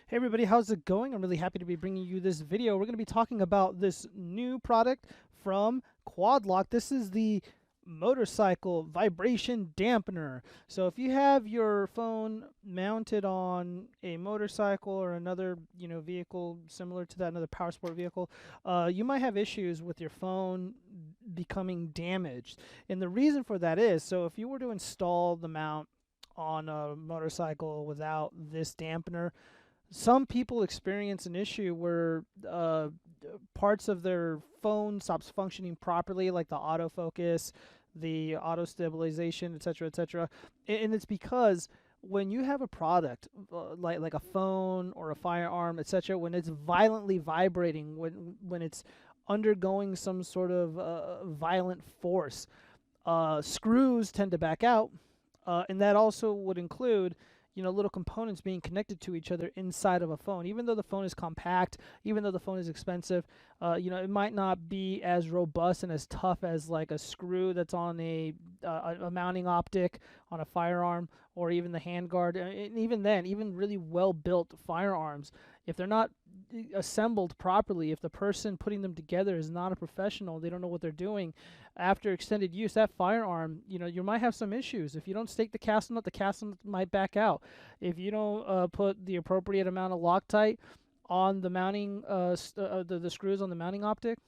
Hey everybody, how's it going? I'm really happy to be bringing you this video. We're going to be talking about this new product from QuadLock. This is the motorcycle vibration dampener. So if you have your phone mounted on a motorcycle or another, vehicle similar to that, another power sport vehicle, you might have issues with your phone becoming damaged. And the reason for that is, so if you were to install the mount on a motorcycle without this dampener, some people experience an issue where parts of their phone stops functioning properly, like the autofocus, the auto stabilization, etc., etc. And it's because when you have a product like a phone or a firearm, etc., when it's violently vibrating, when it's undergoing some sort of violent force, screws tend to back out, and that also would include little components being connected to each other inside of a phone. Even though the phone is compact, even though the phone is expensive, it might not be as robust and as tough as like a screw that's on a mounting optic on a firearm, or even the handguard. And even then, even really well-built firearms, if they're not assembled properly, if the person putting them together is not a professional, they don't know what they're doing, after extended use, that firearm, you might have some issues. If you don't stake the castle nut might back out. If you don't put the appropriate amount of Loctite on the mounting, the screws on the mounting optic,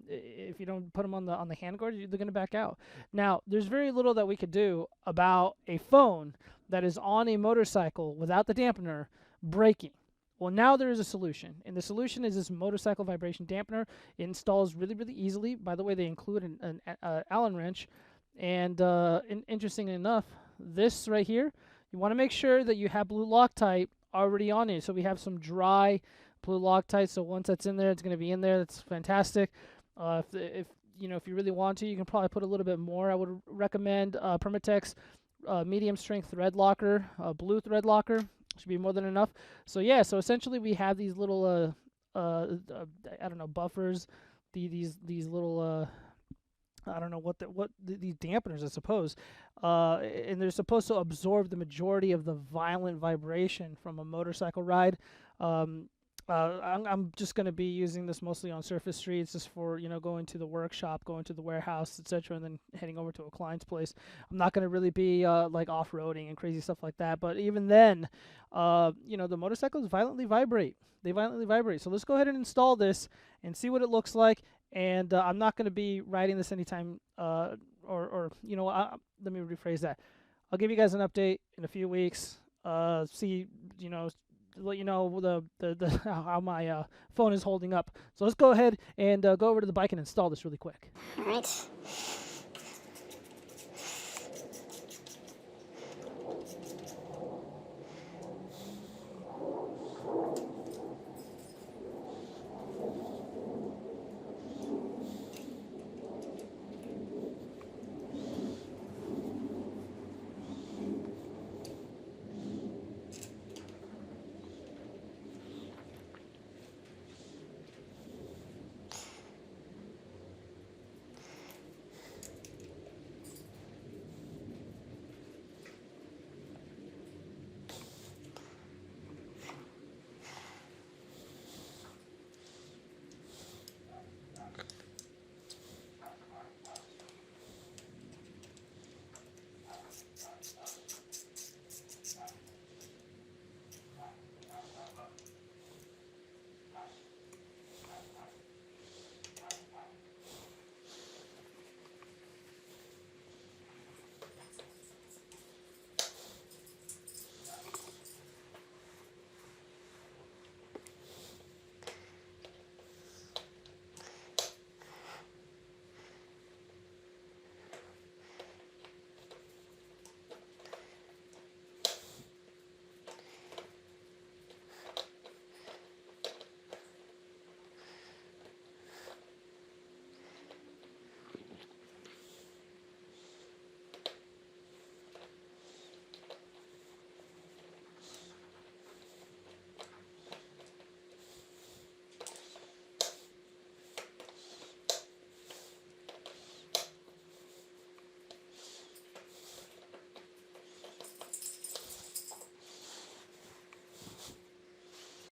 if you don't put them on the handguard, they're going to back out. Now, there's very little that we could do about a phone that is on a motorcycle without the dampener breaking. Well, now there is a solution, and the solution is this motorcycle vibration dampener. It installs really, really easily. By the way, they include an Allen wrench, and interesting enough, this right here, you want to make sure that you have blue Loctite already on it. So we have some dry blue Loctite. So once that's in there, it's going to be in there. That's fantastic. If you really want to, you can probably put a little bit more. I would recommend Permatex medium strength thread locker, blue thread locker. Should be more than enough. So yeah, so essentially we have these little I don't know, buffers, these little I don't know what these dampeners, I suppose, and they're supposed to absorb the majority of the violent vibration from a motorcycle ride. I'm just going to be using this mostly on surface streets, just for going to the workshop, going to the warehouse, etc., and then heading over to a client's place. I'm not going to really be like off-roading and crazy stuff like that. But even then, the motorcycles violently vibrate. They violently vibrate. So let's go ahead and install this and see what it looks like. And I'm not going to be riding this anytime, let me rephrase that. I'll give you guys an update in a few weeks. See, let you know how my phone is holding up. So let's go ahead and go over to the bike and install this really quick. All right.